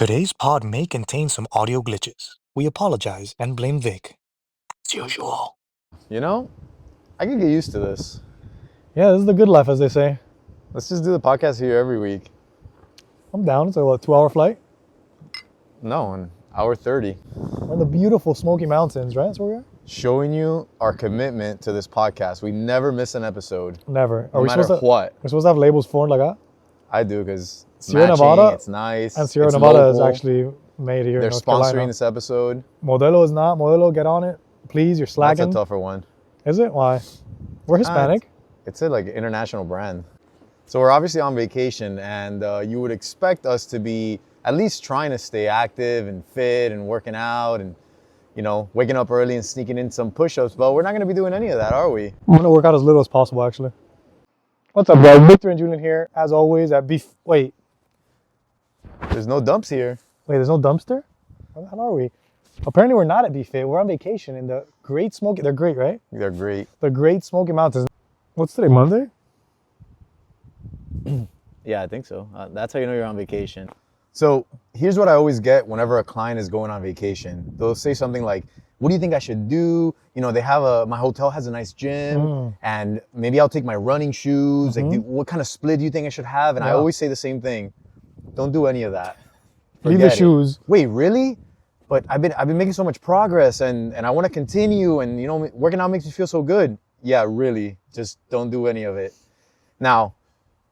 Today's pod may contain some audio glitches. We apologize and blame Vic. As usual. You know, I can get used to this. Yeah, this is the good life, as they say. Let's just do the podcast here every week. I'm down. It's a 2-hour flight. No, an hour 30. We're in the beautiful Smoky Mountains, right? That's where we are? Showing you our commitment to this podcast. We never miss an episode. Never. No matter what. We're supposed to have labels for it like that? I do, because it's Sierra matching, Nevada, it's nice, and Sierra it's Nevada local. is actually made here They're in North sponsoring Carolina. this episode. Modelo is not. Modelo, get on it. Please, you're slacking. That's a tougher one. Is it? Why? We're Hispanic. It's a like international brand. So we're obviously on vacation, and you would expect us to be at least trying to stay active and fit and working out and, you know, waking up early and sneaking in some push-ups, but we're not going to be doing any of that, are we? I'm going to work out as little as possible, actually. What's up, guys? Victor and Julian here, as always, at Beef... Wait, There's no dumps here. there's no dumpster? Where the hell are we? Apparently, we're not at Buffet. We're on vacation in the Great Smoky... They're great, right? They're great. The Great Smoky Mountains. What's today, Monday? Yeah, I think so. That's how you know you're on vacation. So here's what I always get whenever a client is going on vacation. They'll say something like, what do you think I should do? You know, my hotel has a nice gym and maybe I'll take my running shoes. Like, what kind of split do you think I should have? And I always say the same thing. Don't do any of that. Leave the Forget it. shoes. Wait, really? But I've been making so much progress and I want to continue, and you know, working out makes me feel so good. Yeah, really. Just don't do any of it. Now,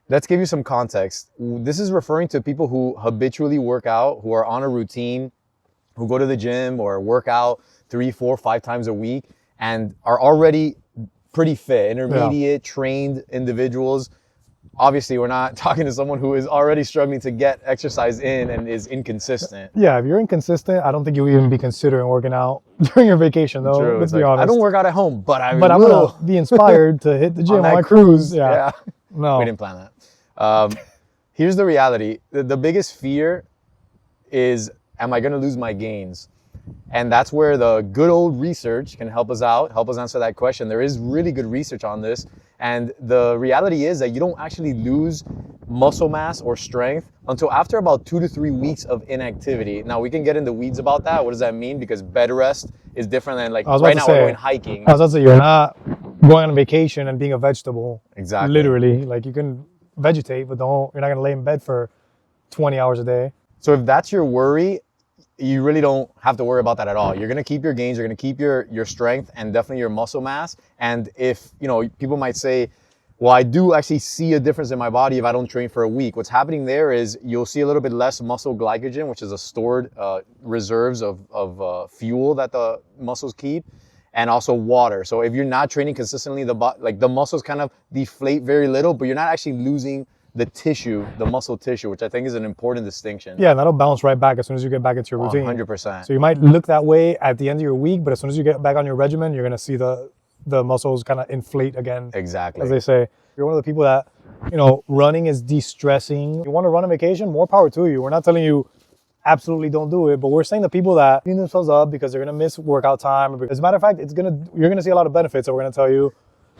let's give you some context. This is referring to people who habitually work out, who are on a routine, who go to the gym or work out 3, 4, 5 times a week and are already pretty fit, intermediate, trained individuals. Obviously, we're not talking to someone who is already struggling to get exercise in and is inconsistent. Yeah, if you're inconsistent, I don't think you'll even be considering working out during your vacation, though. True. Let's It's be like, honest. I don't work out at home, but I I'm will. going to be inspired to hit the gym on that my cruise. Yeah. No. We didn't plan that. Here's the reality. The biggest fear is, am I going to lose my gains? And that's where the good old research can help us out, help us answer that question. There is really good research on this. And the reality is that you don't actually lose muscle mass or strength until after about 2 to 3 weeks of inactivity. Now, we can get in the weeds about that. What does that mean? Because bed rest is different than, like, right now we're going hiking. I was about to say, you're not going on vacation and being a vegetable. Exactly. Literally. Like, you can vegetate, but you're not going to lay in bed for 20 hours a day. So if that's your worry, you really don't have to worry about that at all. You're going to keep your gains, you're going to keep your strength and definitely your muscle mass. And if, you know, people might say, well, I do actually see a difference in my body if I don't train for a week. What's happening there is you'll see a little bit less muscle glycogen, which is a stored reserves of fuel that the muscles keep, and also water. So if you're not training consistently, the muscles kind of deflate very little, but you're not actually losing the tissue, the muscle tissue, which I think is an important distinction. Yeah, and that'll bounce right back as soon as you get back into your routine. 100%. So you might look that way at the end of your week, but as soon as you get back on your regimen, you're going to see the muscles kind of inflate again. Exactly. As they say. If you're one of the people that, you know, running is de-stressing. You want to run on vacation, more power to you. We're not telling you absolutely don't do it, but we're saying the people that clean themselves up because they're going to miss workout time. As a matter of fact, you're going to see a lot of benefits that we're going to tell you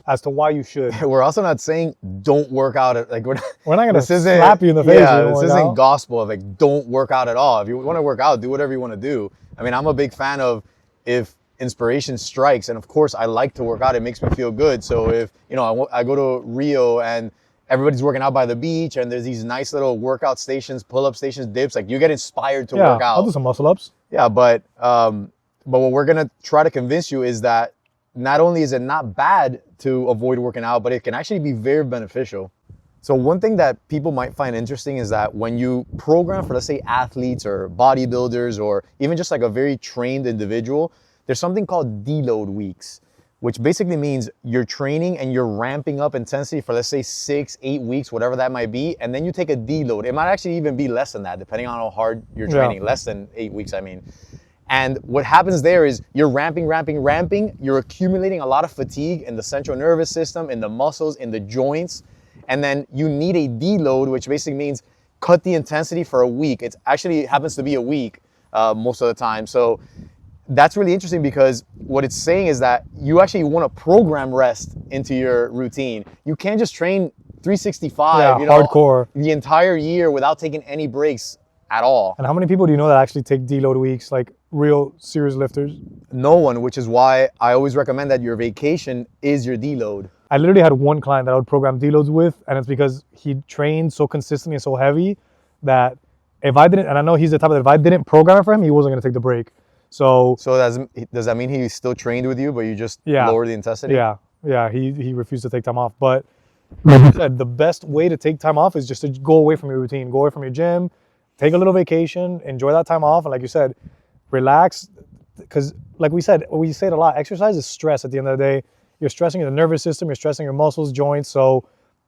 as to why you should. We're also not saying don't work out. We're not going to slap you in the face. Yeah, this isn't gospel of like don't work out at all. If you want to work out, do whatever you want to do. I mean, I'm a big fan of if inspiration strikes, and of course I like to work out. It makes me feel good. So if, you know, I go to Rio and everybody's working out by the beach and there's these nice little workout stations, pull-up stations, dips, like you get inspired to work out. I'll do some muscle ups. Yeah, but what we're going to try to convince you is that not only is it not bad to avoid working out, but it can actually be very beneficial. So one thing that people might find interesting is that when you program for, let's say, athletes or bodybuilders or even just like a very trained individual, there's something called deload weeks, which basically means you're training and you're ramping up intensity for, let's say, 6, 8 weeks, whatever that might be, and then you take a deload. It might actually even be less than that, depending on how hard you're training, less than 8 weeks, I mean. And what happens there is you're ramping, you're accumulating a lot of fatigue in the central nervous system, in the muscles, in the joints, and then you need a deload, which basically means cut the intensity for a week. It actually happens to be a week most of the time. So that's really interesting because what it's saying is that you actually want to program rest into your routine. You can't just train 365, hardcore the entire year without taking any breaks at all. And how many people do you know that actually take deload weeks, like real serious lifters? No one, which is why I always recommend that your vacation is your deload. I literally had one client that I would program deloads with, and it's because he trained so consistently and so heavy that if I didn't, and I know he's the type that if I didn't program it for him, he wasn't going to take the break. So does that mean he still trained with you, but you just lowered the intensity? Yeah, he refused to take time off. But like you said, the best way to take time off is just to go away from your routine, go away from your gym, take a little vacation, enjoy that time off, and like you said, relax. Because like we say it a lot, exercise is stress at the end of the day. You're stressing the nervous system, you're stressing your muscles, joints. So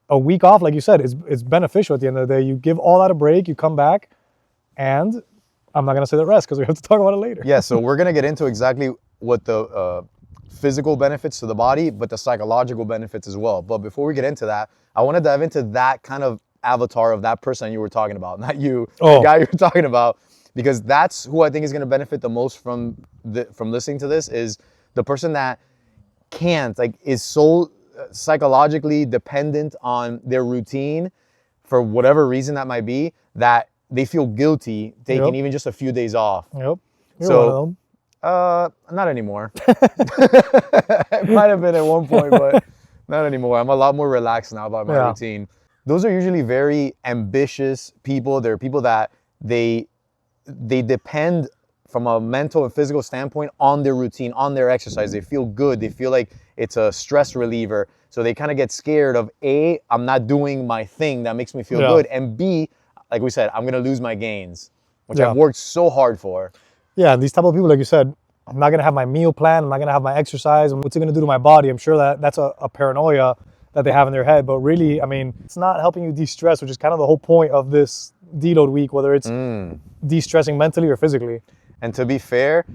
a week off, like you said, is beneficial at the end of the day. You give all that a break, you come back, and I'm not going to say the rest because we have to talk about it later. Yeah, so we're going to get into exactly what the physical benefits to the body, but the psychological benefits as well. But before we get into that, I want to dive into that kind of avatar of that person you were talking about, not you, the guy you were talking about, because that's who I think is going to benefit the most from listening to this, is the person that is so psychologically dependent on their routine for whatever reason that might be, that they feel guilty taking even just a few days off. Yep. You're one of them. Not anymore. It might have been at one point, but not anymore. I'm a lot more relaxed now about my routine. Those are usually very ambitious people. They're people that they depend from a mental and physical standpoint on their routine, on their exercise. They feel good. They feel like it's a stress reliever. So they kind of get scared of A, I'm not doing my thing that makes me feel good, and B, like we said, I'm going to lose my gains, which I've worked so hard for. Yeah, these type of people, like you said, I'm not going to have my meal plan, I'm not going to have my exercise, and what's it going to do to my body? I'm sure that's a paranoia that they have in their head, but really, I mean, it's not helping you de-stress, which is kind of the whole point of this deload week, whether it's de-stressing mentally or physically. And to be fair,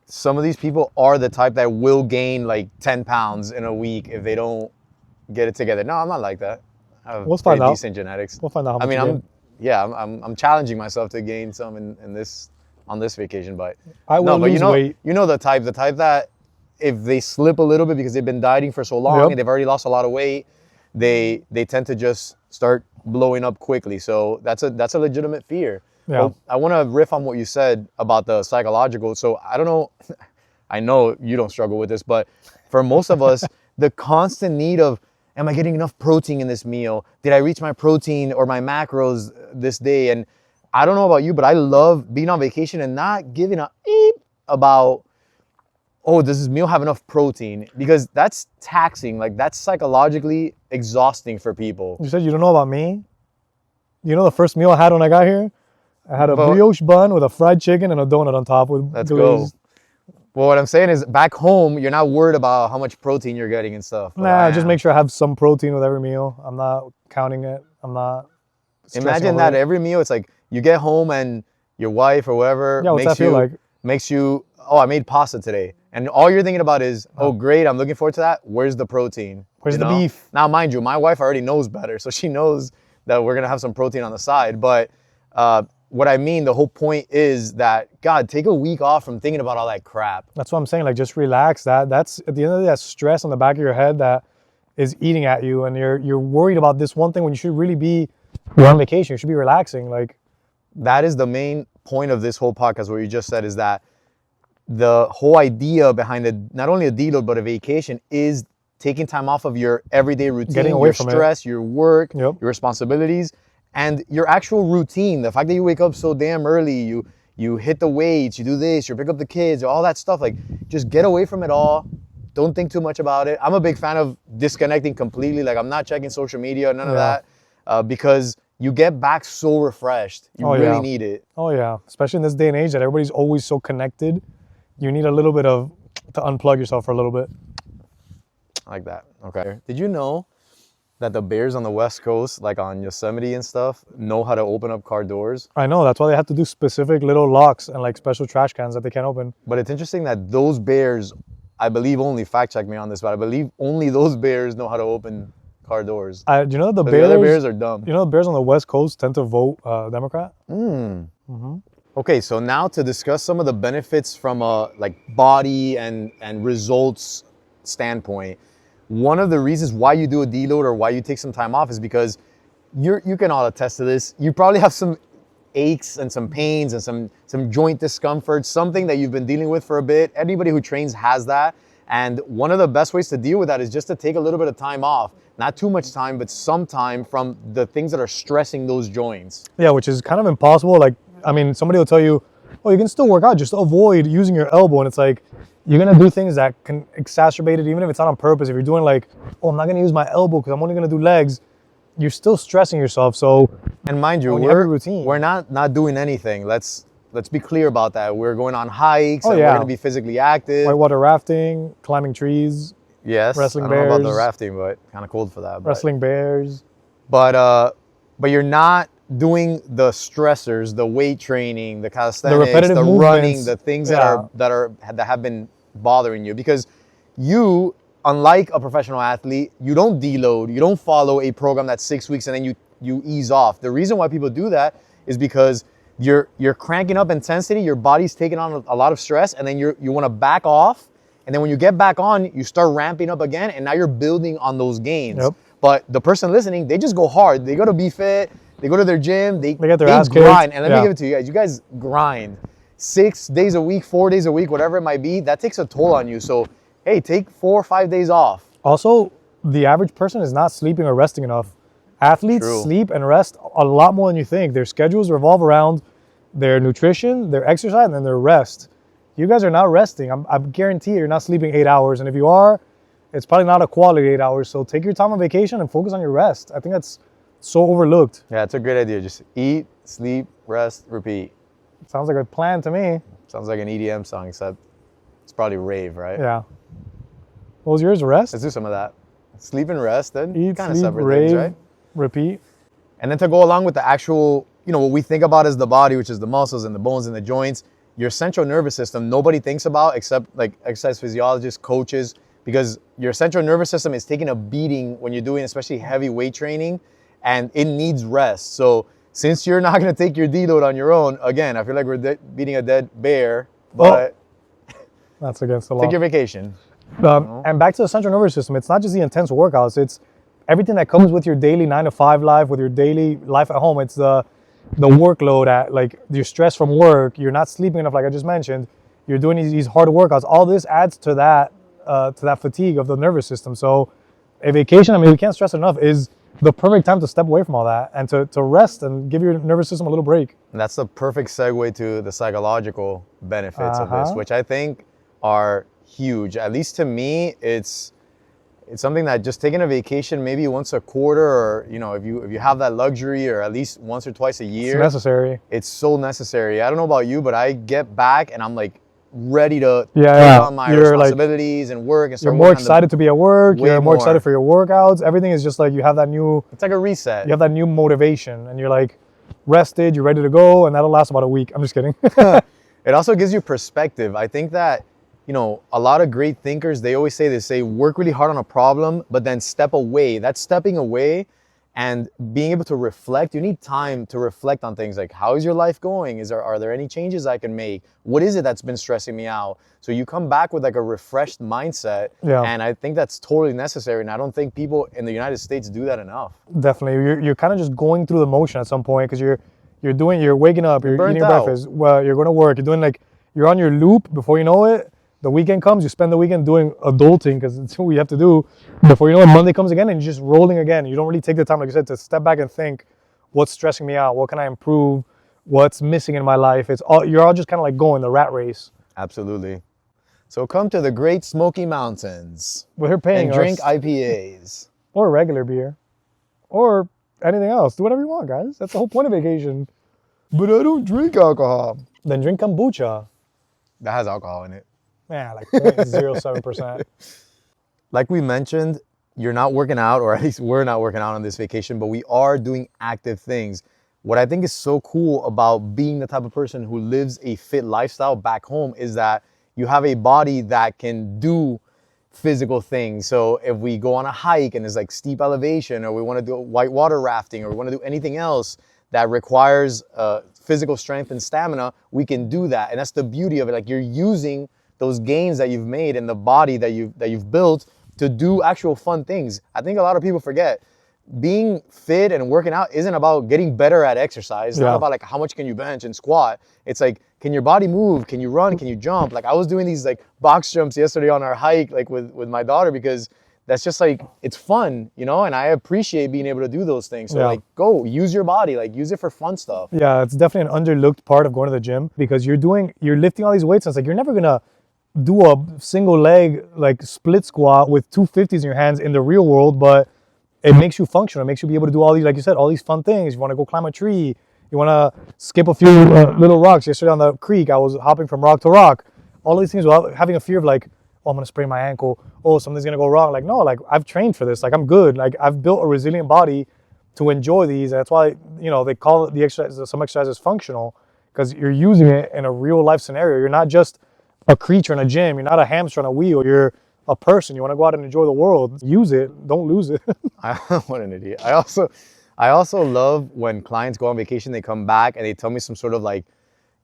some of these people are the type that will gain like 10 pounds in a week if they don't get it together. No, I'm not like that. I have pretty decent genetics. We'll find out how much I'm challenging myself to gain some on this vacation, but I will lose weight. You know the type that if they slip a little bit because they've been dieting for so long and they've already lost a lot of weight, they tend to just start blowing up quickly. So that's a legitimate fear. Yeah. Well, I want to riff on what you said about the psychological. So I don't know, I know you don't struggle with this, but for most of us, the constant need of, am I getting enough protein in this meal? Did I reach my protein or my macros this day? And I don't know about you, but I love being on vacation and not giving a eep about, oh, does this meal have enough protein? Because that's taxing. Like, that's psychologically exhausting for people. You said you don't know about me? You know the first meal I had when I got here? I had a brioche bun with a fried chicken and a donut on top with Let's glazed. Go. Well, what I'm saying is back home, you're not worried about how much protein you're getting and stuff. Nah, just make sure I have some protein with every meal. I'm not counting it. I'm not Imagine that every meal, it's like you get home and your wife or whoever makes you, oh, I made pasta today. And all you're thinking about is, oh, great, I'm looking forward to that. Where's the protein? Where's the beef? Now, mind you, my wife already knows better. So she knows that we're going to have some protein on the side. But what I mean, the whole point is that, God, take a week off from thinking about all that crap. That's what I'm saying. Like, just relax. That's at the end of the day, that's stress on the back of your head that is eating at you. And you're worried about this one thing when you should really be on vacation. You should be relaxing. Like, that is the main point of this whole podcast, what you just said, is that the whole idea behind not only a deload, but a vacation is taking time off of your everyday routine, getting away from stress, your work, your responsibilities, and your actual routine. The fact that you wake up so damn early, you hit the weights, you do this, you pick up the kids, all that stuff. Like, just get away from it all. Don't think too much about it. I'm a big fan of disconnecting completely. Like, I'm not checking social media, none of that, because you get back so refreshed. You really need it. Oh yeah, especially in this day and age that everybody's always so connected. You need a little bit to unplug yourself for a little bit. I like that. Okay. Did you know that the bears on the West Coast, like on Yosemite and stuff, know how to open up car doors? I know. That's why they have to do specific little locks and like special trash cans that they can't open. But it's interesting that those bears, I believe only, fact check me on this, but I believe only those bears know how to open car doors. Do you know that the other bears are dumb? You know the bears on the West Coast tend to vote Democrat? Okay, so now to discuss some of the benefits from a like body and results standpoint. One of the reasons why you do a deload or why you take some time off is because you can all attest to this. You probably have some aches and some pains and some joint discomfort, something that you've been dealing with for a bit. Anybody who trains has that. And one of the best ways to deal with that is just to take a little bit of time off. Not too much time, but some time from the things that are stressing those joints. Yeah, which is kind of impossible. Like, I mean, somebody will tell you, oh, you can still work out, just avoid using your elbow. And it's like, you're gonna do things that can exacerbate it, even if it's not on purpose. If you're doing like, oh, I'm not gonna use my elbow because I'm only gonna do legs, you're still stressing yourself. So, and mind you, we're not doing anything. Let's be clear about that. We're going on hikes and we're gonna be physically active. Whitewater rafting, climbing trees. Yes, wrestling I don't bears. know about the rafting, but kind of cold for that. Wrestling bears. But you're not doing the stressors, the weight training, the calisthenics, the repetitive the movements. running, the things that have been bothering you. Because you, unlike a professional athlete, you don't deload, you don't follow a program that's 6 weeks and then you ease off. The reason why people do that is because you're cranking up intensity, your body's taking on a lot of stress, and then you want to back off. And then when you get back on, you start ramping up again, and now you're building on those gains. Yep. But the person listening, they just go hard. They go to Be Fit, they go to their gym, they get their ass grind. kicked. And let me give it to you guys. You guys grind 6 days a week, 4 days a week, whatever it might be. That takes a toll on you. So, hey, take 4 or 5 days off. Also, the average person is not sleeping or resting enough. Athletes sleep and rest a lot more than you think. Their schedules revolve around their nutrition, their exercise, and then their rest. You guys are not resting. I guarantee you're not sleeping 8 hours. And if you are, it's probably not a quality 8 hours. So take your time on vacation and focus on your rest. I think that's so overlooked. Yeah, it's a great idea. Just eat, sleep, rest, repeat. Sounds like a plan to me. Sounds like an EDM song, except it's probably rave, right? Yeah. What was yours? Rest? Let's do some of that. Sleep and rest, then Eat, kind of sleep, separate rave, things, right? Repeat. And then to go along with the actual, what we think about as the body, which is the muscles and the bones and the joints, your central nervous system, nobody thinks about except like exercise physiologists, coaches, because your central nervous system is taking a beating when you're doing especially heavy weight training, and it needs rest. So since you're not going to take your deload on your own, again, I feel like we're beating a dead bear, but that's against the law. Take your vacation. And back to the central nervous system, it's not just the intense workouts, it's everything that comes with your daily 9-to-5 life, with your daily life at home. It's the workload, at like your stress from work, you're not sleeping enough, like I just mentioned, you're doing these hard workouts. All this adds to that fatigue of the nervous system. So a vacation, I mean, we can't stress it enough, is the perfect time to step away from all that and to rest and give your nervous system a little break. And that's the perfect segue to the psychological benefits of this, which I think are huge. At least to me, it's something that just taking a vacation maybe once a quarter, or if you have that luxury, or at least once or twice a year. It's necessary. It's so necessary. I don't know about you, but I get back and I'm like ready to take on my responsibilities and work and start. You're more excited to be at work. You're more excited for your workouts. Everything is just like you have that new. It's like a reset. You have that new motivation, and you're like rested. You're ready to go, and that'll last about a week. I'm just kidding. It also gives you perspective. I think that a lot of great thinkers, they always say work really hard on a problem, but then step away. That's stepping away and being able to reflect. You need time to reflect on things like, how is your life going? Are there any changes I can make? What is it that's been stressing me out? So you come back with like a refreshed mindset. Yeah. And I think that's totally necessary. And I don't think people in the United States do that enough. Definitely. You're kind of just going through the motion at some point, because you're waking up, you're eating your breakfast, well, you're going to work, you're on your loop. Before you know it, the weekend comes, you spend the weekend doing adulting, because it's what we have to do. Before you know it, Monday comes again, and you're just rolling again. You don't really take the time, like you said, to step back and think, what's stressing me out? What can I improve? What's missing in my life? You're all just kind of like going the rat race. Absolutely. So come to the great Smoky Mountains. We're paying and drink IPAs. Or regular beer. Or anything else. Do whatever you want, guys. That's the whole point of vacation. But I don't drink alcohol. Then drink kombucha. That has alcohol in it. Yeah, like 0.07%. Like we mentioned, you're not working out, or at least we're not working out on this vacation, but we are doing active things. What I think is so cool about being the type of person who lives a fit lifestyle back home is that you have a body that can do physical things. So if we go on a hike and there's like steep elevation, or we want to do whitewater rafting, or we want to do anything else that requires physical strength and stamina, we can do that. And that's the beauty of it. Like, you're using those gains that you've made in the body that you've built to do actual fun things. I think a lot of people forget being fit and working out isn't about getting better at exercise. It's not Yeah. about like how much can you bench and squat. It's like, can your body move? Can you run? Can you jump? Like I was doing these like box jumps yesterday on our hike, like with my daughter, because that's just like, it's fun, you know, and I appreciate being able to do those things. So Yeah. like, go use your body, like use it for fun stuff. Yeah, it's definitely an underlooked part of going to the gym because you're lifting all these weights. And it's like you're never gonna do a single leg like split squat with 250s in your hands in the real world, but it makes you functional. It makes you be able to do all these, like you said, all these fun things. You want to go climb a tree. You want to skip a few little rocks. Yesterday on the creek, I was hopping from rock to rock. All of these things without having a fear of like, oh, I'm gonna sprain my ankle. Oh, something's gonna go wrong. Like no, like I've trained for this. Like I'm good. Like I've built a resilient body to enjoy these. And that's why, you know, they call it the exercise, some exercises functional, because you're using it in a real life scenario. You're not just a creature in a gym. You're not a hamster on a wheel. You're a person. You want to go out and enjoy the world. Use it. Don't lose it. What an idiot. I also love when clients go on vacation, they come back and they tell me some sort of like,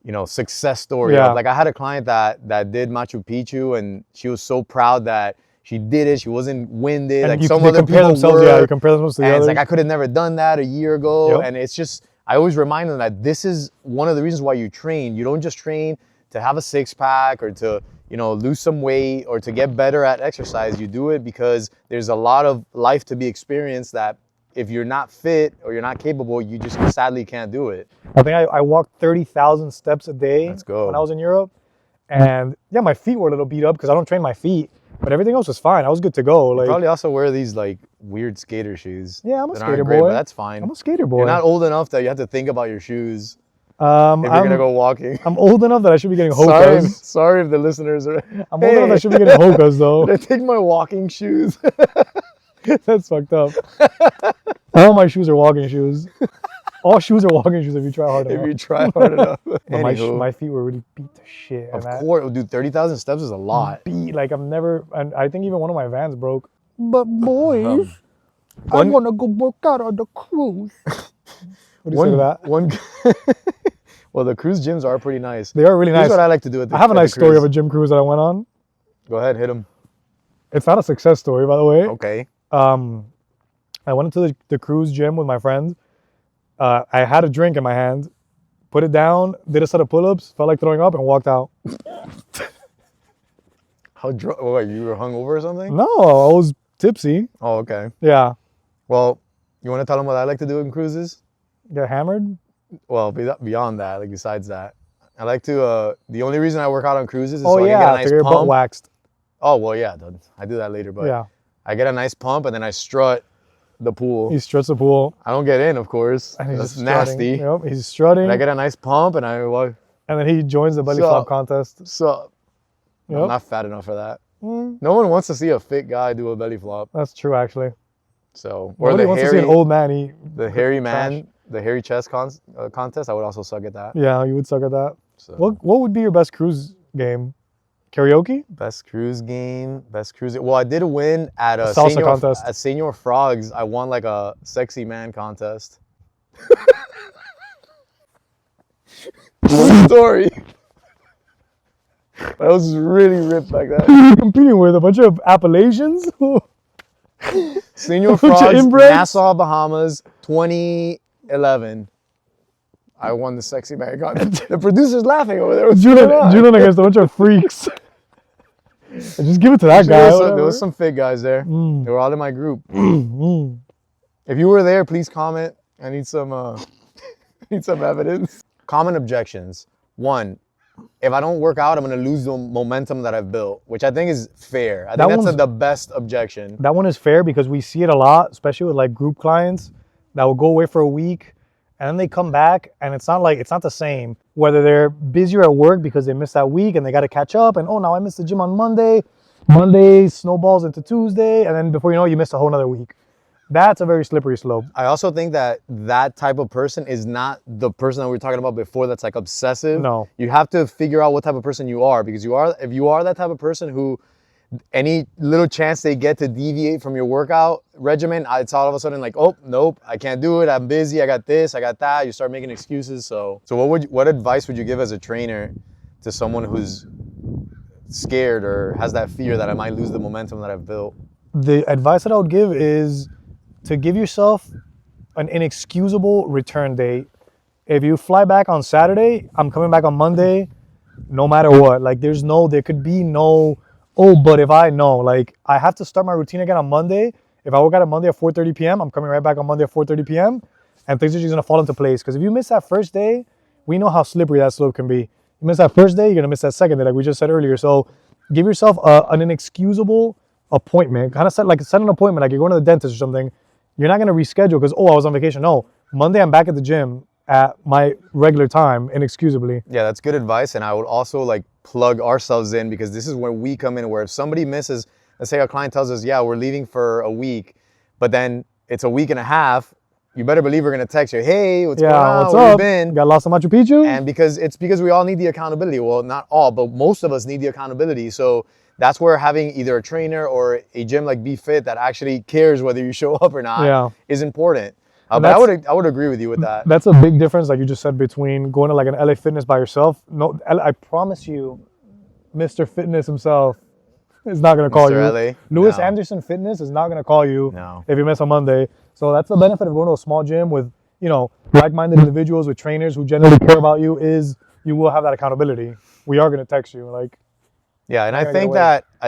you know, success story. Yeah. Like I had a client that did Machu Picchu and she was so proud that she did it. She wasn't winded. And like you, some they other compare people themselves. were. Yeah, you compare themselves to the And it's others. like, I could have never done that a year ago. Yep. And it's just, I always remind them that this is one of the reasons why you train. You don't just train to have a six pack or to, you know, lose some weight or to get better at exercise. You do it because there's a lot of life to be experienced that if you're not fit or you're not capable, you just sadly can't do it. I think I walked 30,000 steps a day Let's go. when I was in Europe. And yeah, my feet were a little beat up because I don't train my feet, but everything else was fine. I was good to go. Like, Probably also wear these like weird skater shoes. yeah, I'm a that aren't skater great, boy. but that's fine. I'm a skater boy. You're not old enough that you have to think about your shoes if I'm, you're gonna go walking. I'm old enough that I should be getting Sorry, hokas. sorry if the listeners are. I'm old enough that I should be getting hokas though. Did I take my walking shoes? That's fucked up. All my shoes are walking shoes. All shoes are walking shoes if you try hard enough. If you try hard enough. But Anywho, my feet were really beat to shit. of and I course, dude, 30,000 steps is a lot. beat like I'm never. And I think even one of my vans broke. But boys, I one- want to go work out on the cruise. What do you say to that? One. Well, the cruise gyms are pretty nice. They are really Here's nice. what I like to do at the I have a at the nice story cruise. of a gym cruise that I went on. Go ahead, hit them. It's not a success story, by the way. Okay. I went into the cruise gym with my friends. I had a drink in my hand, put it down, did a set of pull-ups, felt like throwing up, and walked out. How drunk? What, you were hungover or something? No, I was tipsy. Oh, okay. Yeah, Well, you want to tell them what I like to do in cruises? get hammered. Well, beyond that, like besides that, I like to. The only reason I work out on cruises is Oh so I yeah, can get a to nice get your butt pump. waxed. Oh well, yeah, dude, I do that later, but Yeah, I get a nice pump and then I strut the pool. he struts the pool. I don't get in, of course. And he's That's just strutting. nasty. Yep, he's strutting, And I get a nice pump and I walk. and then he joins the belly So- flop contest. So Yep. I'm not fat enough for that. Mm, No one wants to see a fit guy do a belly flop. that's true, actually. So or Nobody the wants to see hairy, an old man eat. the hairy trash. man, the hairy chest contest. I would also suck at that. Yeah, you would suck at that. So What would be your best cruise game? Karaoke? best cruise game, best cruise. Well, I did win at a Salsa senior contest. at Senior Frogs. I won like a sexy man contest. True story. I was really ripped like that. You're competing with a bunch of Appalachians? Senior Bunch of Frogs, inbreds? Nassau, Bahamas, 2011. I won the sexy man contest. The producer's laughing over there. What's going on? Julian against a bunch of freaks. Just give it to that guy. There was some fit guys there. Mm. They were all in my group. Mm. If you were there, please comment. I need some need some evidence. Common objections. One, if I don't work out, I'm gonna lose the momentum that I've built, which I think is fair. I That think that's one's- the best objection. That one is fair because we see it a lot, especially with like group clients that will go away for a week and then they come back and it's not the same. Whether they're busier at work because they missed that week and they got to catch up and oh, now I missed the gym on Monday. Monday snowballs into Tuesday and then before you know it, you missed a whole nother week. That's a very slippery slope. I also think that that type of person is not the person that we were talking about before that's like obsessive. No. You have to figure out what type of person you are, because if you are that type of person who any little chance they get to deviate from your workout regimen, it's all of a sudden like, oh, nope, I can't do it. I'm busy. I got this, I got that. You start making excuses. So what advice would you give as a trainer to someone who's scared or has that fear that I might lose the momentum that I've built? The advice that I would give is to give yourself an inexcusable return date. If you fly back on Saturday, I'm coming back on Monday, no matter what. Like there could be no, oh, but if I know, like I have to start my routine again on Monday. If I work out on Monday at 4:30 p.m., I'm coming right back on Monday at 4:30 p.m. and things are just gonna fall into place. Because if you miss that first day, we know how slippery that slope can be. You miss that first day, you're gonna miss that second day, like we just said earlier. So give yourself an inexcusable appointment. Kind of set an appointment, like you're going to the dentist or something. You're not gonna reschedule because, oh, I was on vacation. No, Monday I'm back at the gym at my regular time, inexcusably. Yeah, that's good advice. And I would also like plug ourselves in, because this is where we come in, where if somebody misses, let's say a client tells us, yeah, we're leaving for a week, but then it's a week and a half, you better believe we're gonna text you, hey, what's going on? What's Where up? you been? Got lost in Machu Picchu? And because we all need the accountability. Well, not all, but most of us need the accountability. So that's where having either a trainer or a gym like Be Fit that actually cares whether you show up or not is important. But I would agree with you with that. That's a big difference, like you just said, between going to like an LA Fitness by yourself. No, I promise you, Mr. Fitness himself is not going to call Mr. you. LA? Lewis No. Anderson Fitness is not going to call you No. if you miss on Monday. So that's the benefit of going to a small gym with, like-minded individuals, with trainers who generally care about you, is you will have that accountability. We are going to text you. Yeah, and I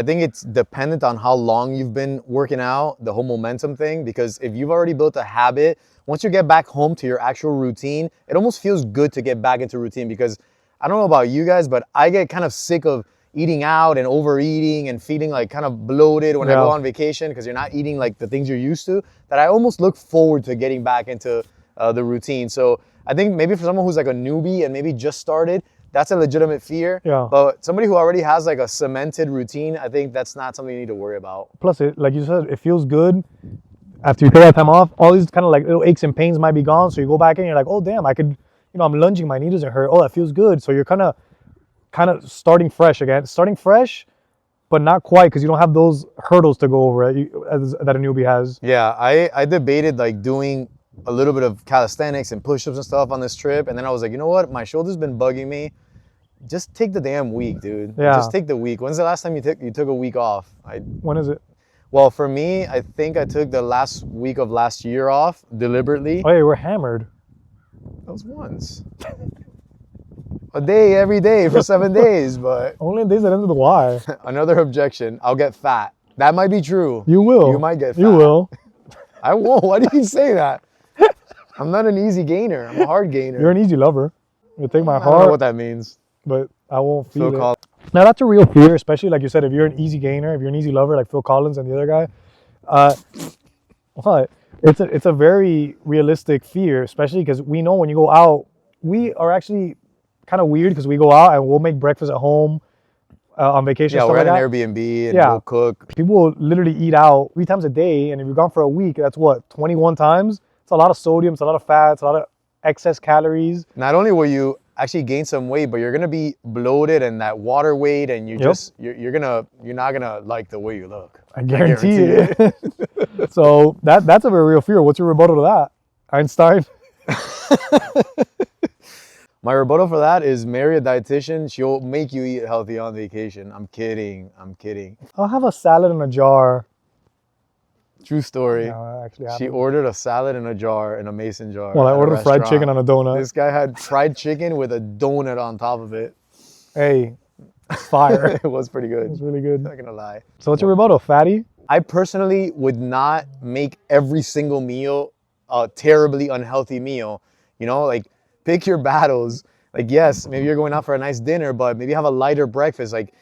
think it's dependent on how long you've been working out, the whole momentum thing, because if you've already built a habit, once you get back home to your actual routine, it almost feels good to get back into routine, because I don't know about you guys, but I get kind of sick of eating out and overeating and feeling like kind of bloated when I go on vacation, because you're not eating like the things you're used to, that I almost look forward to getting back into the routine. So I think maybe for someone who's like a newbie and maybe just started, that's a legitimate fear. Yeah. But somebody who already has like a cemented routine, I think that's not something you need to worry about. Plus, like you said, it feels good. After you take that time off, all these kind of like little aches and pains might be gone. So you go back in, you're like, oh, damn, I could, I'm lunging, my knee doesn't hurt. Oh, that feels good. So you're kind of starting fresh again. Starting fresh, but not quite, because you don't have those hurdles to go over that a newbie has. Yeah, I debated like doing a little bit of calisthenics and push-ups and stuff on this trip, and then I was like, you know what, my shoulder's been bugging me. Just take the damn week, dude. Yeah. Just take the week. When's the last time you took a week off? When is it? Well, for me, I think I took the last week of last year off deliberately. Oh, yeah, we're hammered. That was once. A day every day for 7 days, but Only days that end with a Y. another objection, I'll get fat. That might be true. You will. You might get fat. You will. I won't. Why do you say that? I'm not an easy gainer. I'm a hard gainer. You're an easy lover. You take my I don't know heart, what that means. but I won't feel Phil it. Now, that's a real fear, especially like you said, if you're an easy gainer, if you're an easy lover, like Phil Collins and the other guy. What? It's a very realistic fear, especially because we know when you go out, we are actually kind of weird, because we go out and we'll make breakfast at home on vacation. Yeah, stuff we're at like an that. Airbnb and we'll cook. People will literally eat out 3 times a day, and if you're gone for a week, that's what, 21 times? It's a lot of sodium, it's a lot of fat, it's a lot of excess calories. Not only will you actually gain some weight, but you're gonna be bloated and that water weight, and you're not gonna like the way you look. I guarantee it. So that's a very real fear. What's your rebuttal to that, Einstein? My rebuttal for that is marry a dietitian. She'll make you eat healthy on vacation. I'm kidding. I'll have a salad in a jar. True story. No, actually She happened. ordered a salad in a jar, in a mason jar. Well, I at a ordered fried restaurant. chicken on a donut. This guy had fried chicken with a donut on top of it. Hey, it's fire. It was pretty good. It's really good. Not gonna lie. So what's your rebuttal, fatty? I personally would not make every single meal a terribly unhealthy meal. Like pick your battles. Like, yes, maybe you're going out for a nice dinner, but maybe have a lighter breakfast. Like,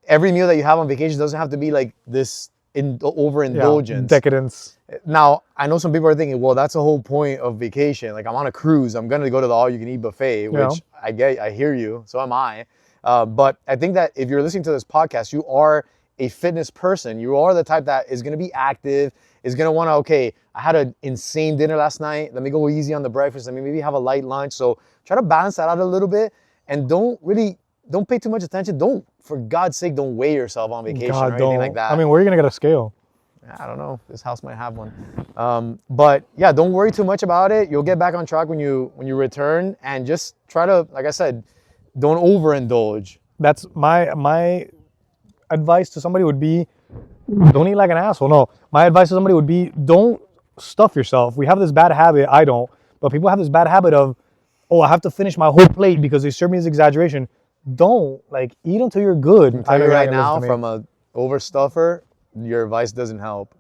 every meal that you have on vacation doesn't have to be like this overindulgence. Decadence. Now, I know some people are thinking, well, that's the whole point of vacation. Like, I'm on a cruise. I'm going to go to the all-you-can-eat buffet, which I hear you. So am I. But I think that if you're listening to this podcast, you are a fitness person. You are the type that is going to be active, is going to want to, okay, I had an insane dinner last night. Let me go easy on the breakfast. Let me maybe have a light lunch. So try to balance that out a little bit, and don't pay too much attention. For God's sake, don't weigh yourself on vacation or anything like that. I mean, where are you going to get a scale? I don't know. This house might have one. But yeah, don't worry too much about it. You'll get back on track when you return, and just try to, like I said, don't overindulge. That's my advice to somebody would be, don't eat like an asshole. No, my advice to somebody would be don't stuff yourself. We have this bad habit, I don't, but people have this bad habit of, oh, I have to finish my whole plate because they serve me this exaggeration. Don't, like, eat until you're good. I'm telling you right now, from a overstuffer, your advice doesn't help.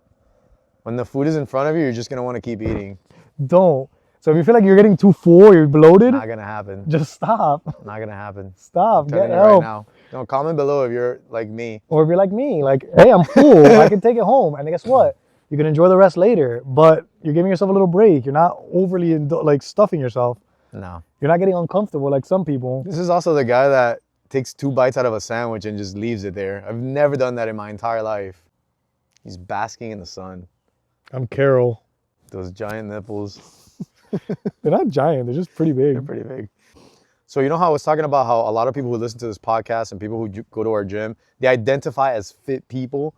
When the food is in front of you, you're just gonna want to keep eating. Don't. So if you feel like you're getting too full, you're bloated, Not gonna happen. just stop. Not gonna happen. Stop. Telling Get you right help. now. Don't comment below if you're like me. Or if you're like me, like, hey, I'm full. I can take it home. And guess what? You can enjoy the rest later, but you're giving yourself a little break. You're not overly like stuffing yourself. No. You're not getting uncomfortable like some people. This is also the guy that takes 2 bites out of a sandwich and just leaves it there. I've never done that in my entire life. He's basking in the sun. I'm Carol. Those giant nipples. They're not giant. They're just pretty big. They're pretty big. So you know how I was talking about how a lot of people who listen to this podcast and people who go to our gym, they identify as fit people.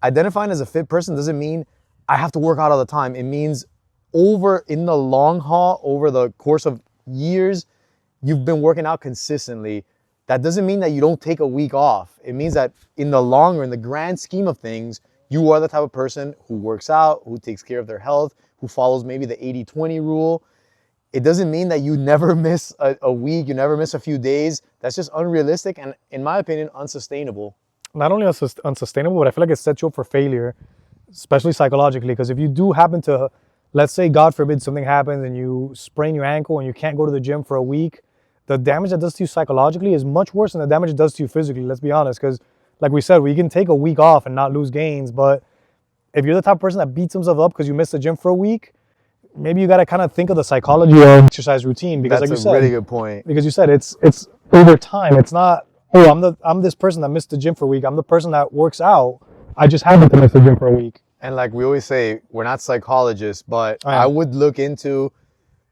Identifying as a fit person doesn't mean I have to work out all the time. It means in the long haul, over the course of years, you've been working out consistently. That doesn't mean that you don't take a week off. It means that in the long run, in the grand scheme of things, you are the type of person who works out, who takes care of their health, who follows maybe the 80-20 rule. It doesn't mean that you never miss a week, you never miss a few days. That's just unrealistic and, in my opinion, unsustainable. Not only unsustainable, but I feel like it sets you up for failure, especially psychologically. Because if you do happen to, let's say, God forbid, something happens and you sprain your ankle and you can't go to the gym for a week, the damage that does to you psychologically is much worse than the damage it does to you physically, let's be honest. Because like we said, we can take a week off and not lose gains, but if you're the type of person that beats himself up because you missed the gym for a week, maybe you got to kind of think of the psychology of exercise routine. Because That's like you said, a really good point. Because you said it's over time. It's not, oh, I'm this person that missed the gym for a week. I'm the person that works out. I just happened to miss the gym for a week. And like we always say, we're not psychologists, but I would look into,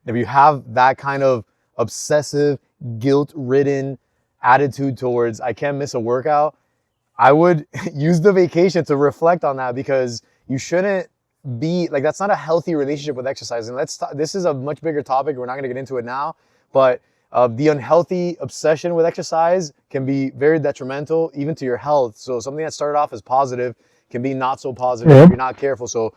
if you have that kind of obsessive, guilt-ridden attitude towards, I can't miss a workout, I would use the vacation to reflect on that, because you shouldn't be, like, that's not a healthy relationship with exercise. And this is a much bigger topic. We're not going to get into it now, but the unhealthy obsession with exercise can be very detrimental even to your health. So something that started off as positive can be not so positive if you're not careful. So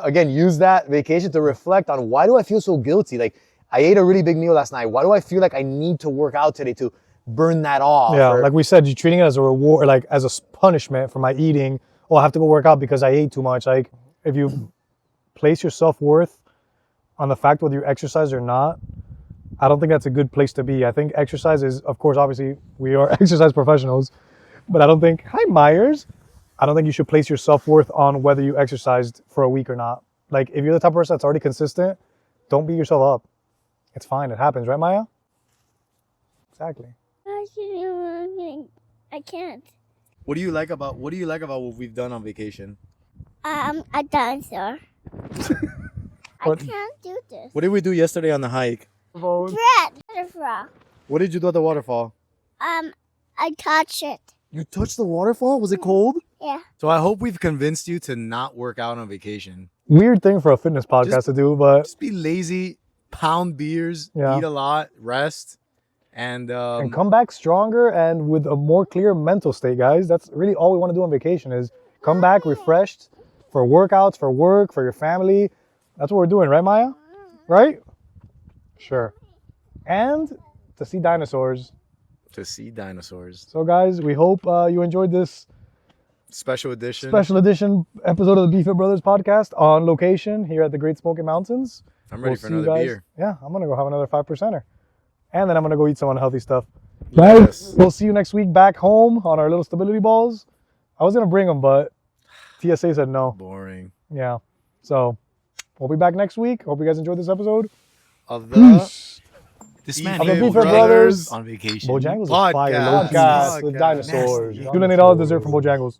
again, use that vacation to reflect on, why do I feel so guilty? Like, I ate a really big meal last night. Why do I feel like I need to work out today to burn that off? Yeah, like we said, you're treating it as a reward, like as a punishment for my eating. Oh, I have to go work out because I ate too much. Like, if you place your self-worth on the fact whether you exercise or not, I don't think that's a good place to be. I think exercise is, of course, obviously, we are exercise professionals, but I don't think, hi Myers, I don't think you should place your self-worth on whether you exercised for a week or not. Like, if you're the type of person that's already consistent, don't beat yourself up. It's fine. It happens, right, Maya? Exactly. I can't. What do you like about what we've done on vacation? A dinosaur. I can't do this. What did we do yesterday on the hike? Waterfall. What did you do at the waterfall? I touched it. You touched the waterfall? Was it cold? Yeah. So I hope we've convinced you to not work out on vacation. Weird thing for a fitness podcast to do, but Just be lazy, pound beers, Yeah. eat a lot, rest, and come back stronger and with a more clear mental state, guys. That's really all we want to do on vacation, is come back refreshed for workouts, for work, for your family. That's what we're doing, right, Maya? Right? Sure. And to see dinosaurs. to see dinosaurs. So, guys, we hope you enjoyed this Special edition. episode of the Beef It Brothers podcast on location here at the Great Smoky Mountains. I'm ready We'll for see you another guys. beer. Yeah, I'm going to go have another 5%er. And then I'm going to go eat some unhealthy stuff. Yes. Guys, we'll see you next week back home on our little stability balls. I was going to bring them, but TSA said no. Boring. Yeah. So, we'll be back next week. Hope you guys enjoyed this episode. Of the This Beef man Of the here Beef It was Brothers on vacation. Bojangles is Podcast. fire. Podcast with Podcast. dinosaurs. Nasty. $290 dessert from Bojangles.